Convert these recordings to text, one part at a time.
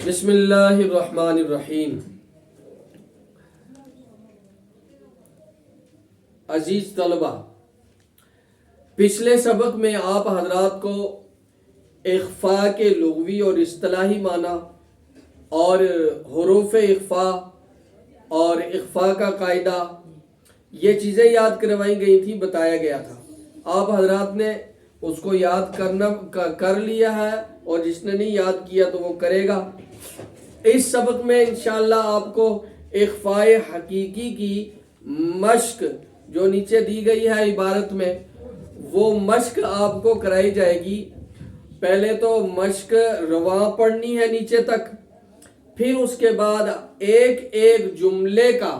بسم اللہ الرحمن الرحیم۔ عزیز طلبہ، پچھلے سبق میں آپ حضرات کو اخفاء کے لغوی اور اصطلاحی معنی اور حروف اخفاء اور اخفاء کا قاعدہ یہ چیزیں یاد کروائی گئی تھیں، بتایا گیا تھا۔ آپ حضرات نے اس کو یاد کر لیا ہے، اور جس نے نہیں یاد کیا تو وہ کرے گا۔ اس سبق میں انشاءاللہ آپ کو اخفاء حقیقی کی مشق جو نیچے دی گئی ہے عبارت میں، وہ مشق آپ کو کرائی جائے گی۔ پہلے تو مشق رواں پڑھنی ہے نیچے تک، پھر اس کے بعد ایک ایک جملے کا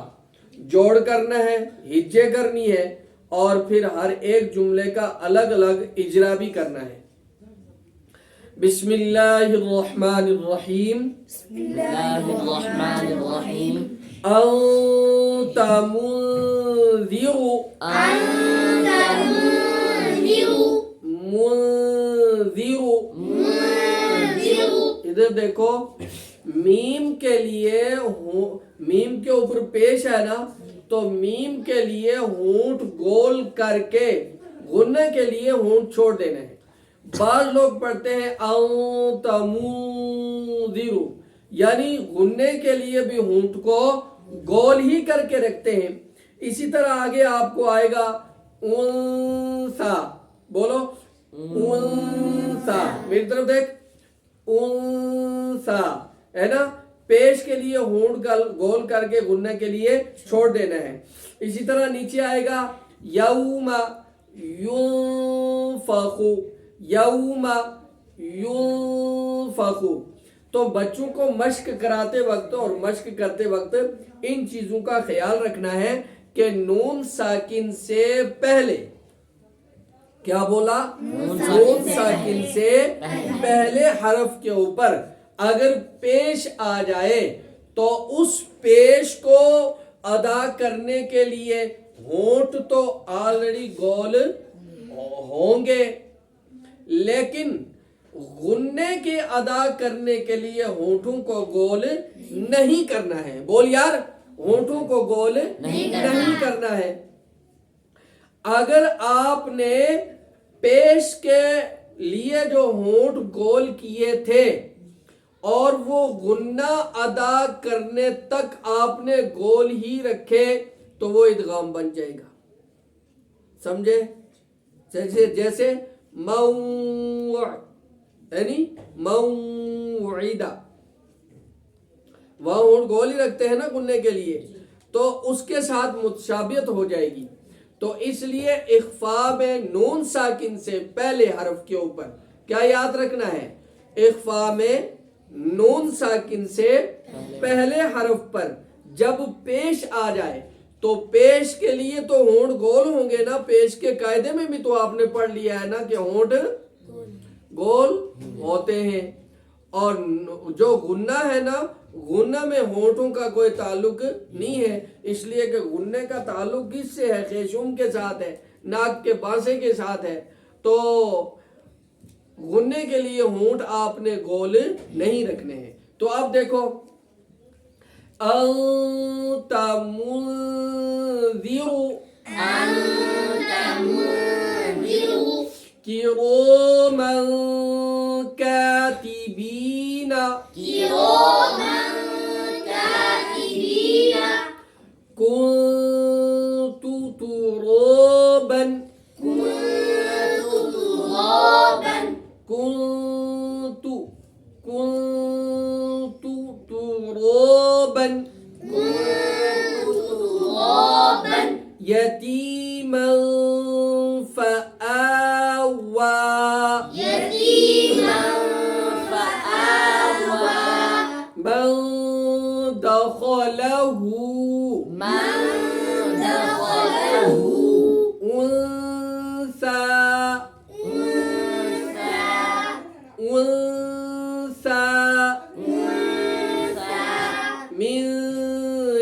جوڑ کرنا ہے، ہجے کرنی ہے، اور پھر ہر ایک جملے کا الگ الگ اجرا بھی کرنا ہے۔ بسم اللہ الرحمن الرحیم۔ بسم اللہ الرحمن الرحیم۔ انت منذر، انت منذر، منذر، منذر۔ ادھر دیکھو، میم کے لیے میم کے اوپر پیش ہے نا، تو میم کے لیے ہونٹ گول کر کے غنہ کے لیے ہونٹ چھوڑ دینا ہے۔ بعض لوگ پڑھتے ہیں انت منذر، یعنی غنے کے لیے بھی ہونٹ کو گول ہی کر کے رکھتے ہیں۔ اسی طرح آگے آپ کو آئے گا انسا، بولو انسا، میری طرف دیکھ، انسا ہے نا، پیش کے لیے ہونٹ گول کر کے غنہ کے لیے چھوڑ دینا ہے۔ اسی طرح نیچے آئے گا یوم ینفخ، یوم ینفخ۔ تو بچوں کو مشق کراتے وقت اور مشق کرتے وقت ان چیزوں کا خیال رکھنا ہے کہ نون ساکن سے پہلے، کیا بولا؟ نون ساکن سے پہلے حرف کے اوپر اگر پیش آ جائے تو اس پیش کو ادا کرنے کے لیے ہونٹ تو آلریڈی گول ہوں گے، لیکن غنے کے ادا کرنے کے لیے ہونٹوں کو گول نہیں کرنا ہے۔ بول یار، ہونٹوں کو گول نہیں کرنا ہے۔ اگر آپ نے پیش کے لیے جو ہونٹ گول کیے تھے اور وہ غنہ ادا کرنے تک آپ نے گول ہی رکھے تو وہ ادغام بن جائے گا، سمجھے؟ جیسے موع، یعنی موعدہ، وہاں ہونٹ گول ہی رکھتے ہیں نا غنے کے لیے، تو اس کے ساتھ متشابہت ہو جائے گی۔ تو اس لیے اخفاء میں نون ساکن سے پہلے حرف کے اوپر کیا یاد رکھنا ہے؟ اخفاء میں نون ساکن سے پہلے حرف پر جب پیش آ جائے تو پیش کے لیے تو ہونٹ گول ہوں گے نا، پیش کے قاعدے میں بھی تو آپ نے پڑھ لیا ہے نا کہ ہونٹ گول ہوتے ہیں، اور جو غنہ ہے نا، غنہ میں ہونٹوں کا کوئی تعلق نہیں ہے، اس لیے کہ غنے کا تعلق کس سے ہے؟ خیشوم کے ساتھ ہے، ناک کے بانسے کے ساتھ ہے۔ تو غنے کے لیے ہونٹ آپ نے گول نہیں رکھنے ہیں۔ تو اب دیکھو، انت منذر، انت منذر، کراما کاتبین، کراما کاتبین، کنت ترابا، کنت ترابا، كنت ترابا، كنت ترابا، يتيما فآوى، يتيما فآوى، من دخله من دخله أنثى، أنثى، أنثى، أنثى، من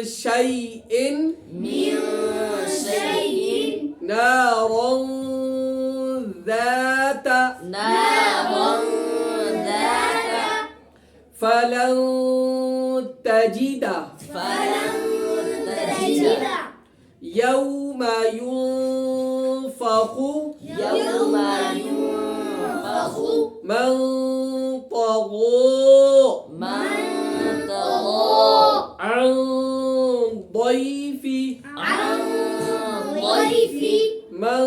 شيء من شيء، نارا ذات، نارا ذات، فلن تجد فلن تجد يوم ينفخ يوم ينفخ من طغى من طغى عن ضيف عن ضيف من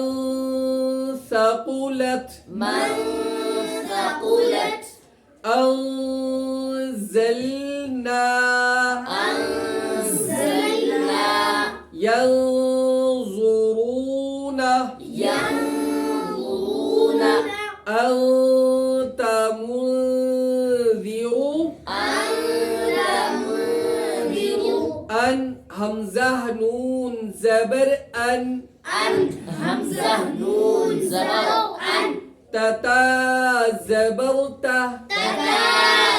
ثقلت من ثقلت أنزلنا أنزلنا ينظرون ينظرون أنت منذر أنت منذر أن همزة نون زبر أن أن همزة نون زبر أن تتا زبرت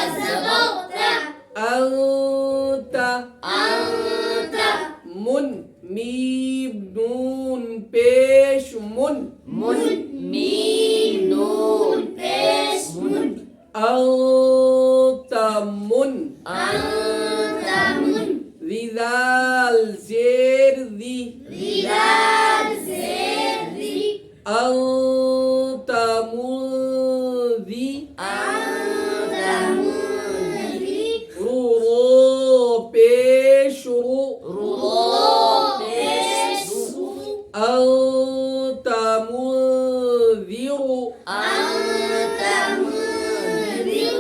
تتزبرت أنت أنت من ميم نون پیش من من ميم نون پیش من أنت من أنت من ذي ذال زير ذي ذلال زير ذي أنت منذي أنت منذي رو رو پیش رو رو پیش رو أنت منذر أنت منذر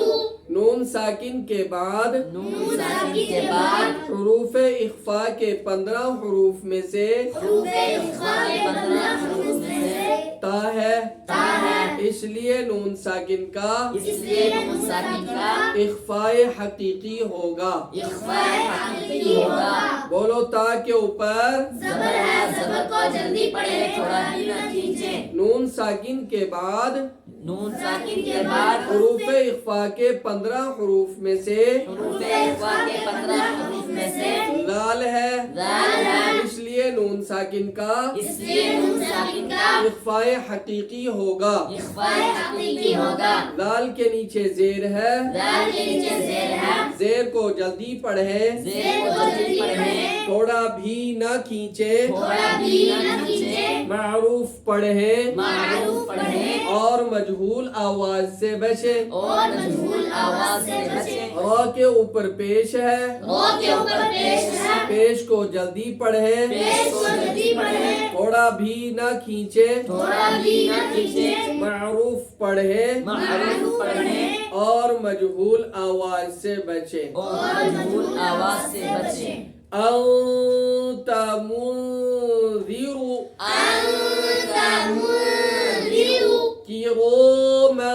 نون ساکن کے بعد نون ساکن کے بعد حروف اخفا کے 15 حروف میں سے حروف اخفاء کے 15 حروف میں سے تا ہے تا ہے اس لیے نون ساکن کا اس لیے نون ساکن کا اخفاء حقیقی ہوگا اخفاء حقیقی ہوگا بولو تا کے اوپر زبر ہے زبر کو جلدی پڑھے تھوڑا بھی نہ کھینچے نون ساکن کے بعد نون ساکن کے بعد حروف اخفا کے 15 حروف میں سے حروف اخفاء کے 15 حروف میں سے لال ہے ذال ہے اس لیے نون ساکن کا اس لیے نون ساکن کا اخفاء حقیقی ہوگا اخفاء حقیقی ہوگا لال کے نیچے زیر ہے ذال کے نیچے زیر ہے زیر کو جلدی پڑھیں زیر کو جلدی پڑھیں تھوڑا بھی نہ کھینچے تھوڑا بھی نہ کھینچے معروف پڑھیں معروف پڑھیں اور مجہول آواز سے بچیں اور مجہول آواز سے بچیں را کے اوپر پیش ہے رو کے اوپر پیش ہے پیش کو جلدی پڑھیں پیش کو جلدی پڑھیں تھوڑا بھی نہ کھینچے تھوڑا بھی نہ کھینچے معروف پڑھیں معروف پڑھیں اور مجہول آواز سے بچیں اور مجہول آواز سے بچیں أنت منذر أنت منذر كراما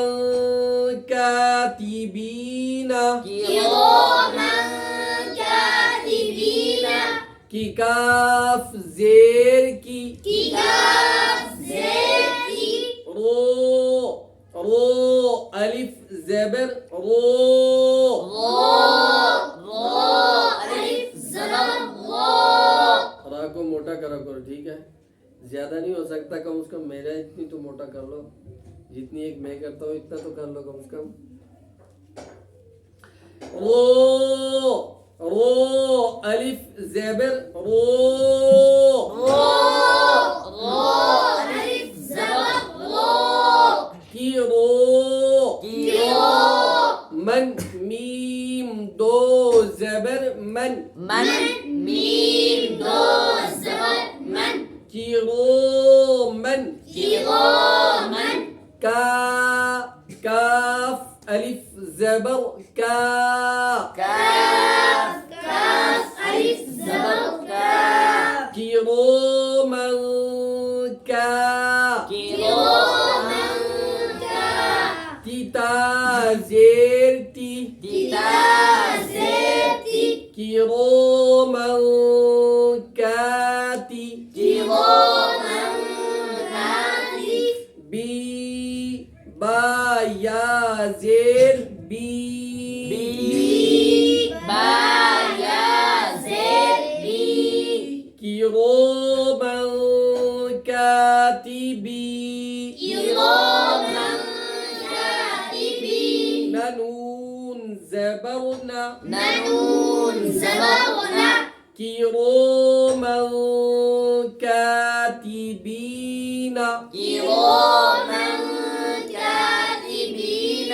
كاتبين كراما كاتبين کی کاف زیر کی كاف زير رو رو الف زبر رو ألف زبر را کو موٹا کرا کرو ٹھیک ہے زیادہ نہیں ہو سکتا کم از کم میرا اتنی تو موٹا کر لو جتنی ایک میں کرتا ہوں اتنا تو کر لو کم از کم رو رو الف زبر رو ألف زبر کی رو من میم دو زبر من من ميم دو زبر من کی رو من كراما کا کاف الف زبر کا كاف ألف زبر كاف كراما کا كراما تیتا زیر تی كتازتي كراما کاتی كراما كاتب بی با یا زیر بی با يا زير بي كراما كاتبي كراما كاتبين نون زبرنا نون زبرنا كراما كاتبين كراما كاتبين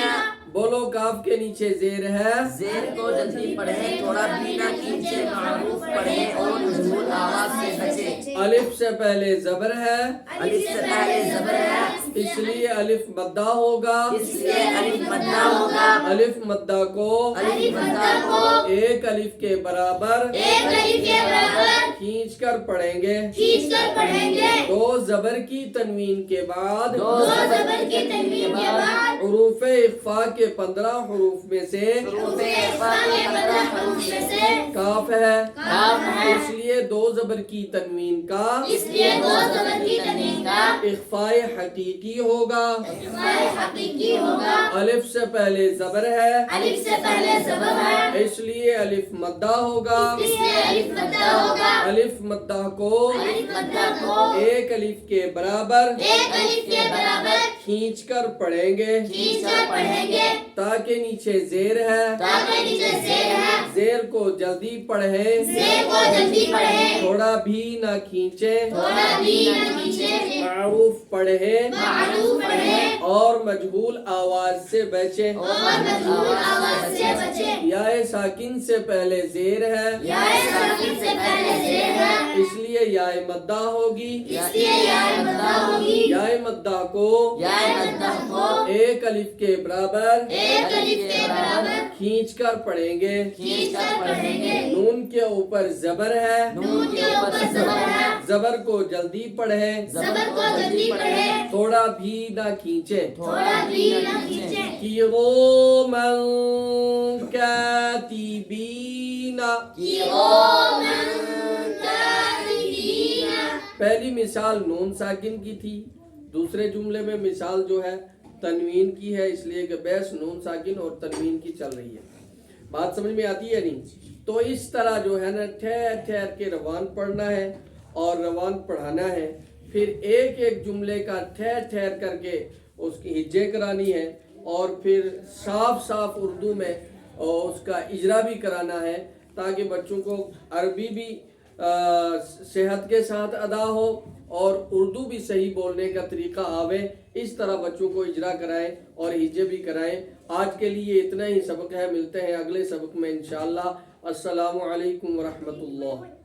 بولو کاف کے نیچے زیر ہے زیر کو جلدی پڑھیں تھوڑا بھی نہ کھینچے معروف پڑھیں اور مجھول آواز سے بچیں الف سے پہلے زبر ہے الف سے پہلے زبر ہے اس لیے الف مدہ ہوگا اس لیے الف مدہ ہوگا الف مدہ کو الف مدہ کو ایک الف کے برابر ایک الف کے برابر کھینچ کر پڑھیں گے کھینچ کر پڑھیں گے دو زبر کی تنوین کے بعد دو زبر کے تنوین کے بعد حروف اخفا کے 15 حروف میں سے حروف اخفا کے 15 حروف میں سے کاف ہے کاف ہے اس لیے دو زبر کی تنوین کا اس لیے دو زبر کی تنوین کا اخفاء حقیقی ہوگا اخفاء حقیقی ہوگا الف سے پہلے زبر ہے الف سے پہلے زبر ہے اس لیے الف مدہ ہوگا اس لیے الف مدہ ہوگا الف مدہ کو الف مدہ کو ایک الف کے برابر ایک الف کے برابر کھینچ کر پڑھیں گے کھینچ کر پڑھیں گے تاکہ نیچے زیر ہے تاکہ نیچے زیر ہے زیر کو جلدی پڑھیں زیر کو جلدی پڑھیں تھوڑا بھی نہ کھینچیں تھوڑا بھی نہ کھینچیں معروف پڑھیں معروف پڑھیں اور مجہول آواز سے بچیں اور مجہول آواز سے بچیں یا ساکن سے پہلے زیر ہے یا ساکن سے پہلے زیر ہے اس لیے یا مدہ ہوگی اس لیے یا مدہ ہوگی یا مدہ کو یا مدہ کو ایک الف کے برابر ایک الف کے برابر کھینچ کر پڑھیں گے کھینچ کر پڑھیں گے نون کے اوپر زبر ہے نون کے اوپر زبر ہے زبر کو جلدی پڑھیں زبر کو جلدی پڑھیں تھوڑا بھی نہ کھینچیں تھوڑا بھی نہ کھینچیں کراما کاتبین کراما کاتبین پہلی مثال نون ساکن کی تھی دوسرے جملے میں مثال جو ہے تنوین کی ہے اس لیے کہ بحث نون ساکن اور تنوین کی چل رہی ہے بات سمجھ میں آتی ہے نہیں تو اس طرح جو ہے نا ٹھہر ٹھہر کے روان پڑھنا ہے اور روان پڑھانا ہے پھر ایک ایک جملے کا ٹھہر ٹھہر کر کے اس کی ہجے کرانی ہے اور پھر صاف صاف اردو میں اس کا اجرا بھی کرانا ہے تاکہ بچوں کو عربی بھی صحت کے ساتھ ادا ہو اور اردو بھی صحیح بولنے کا طریقہ آوے اس طرح بچوں کو اجرا کرائیں اور ہجے بھی کرائیں آج کے لیے اتنا ہی سبق ہے ملتے ہیں اگلے سبق میں انشاءاللہ السلام علیکم ورحمۃ اللہ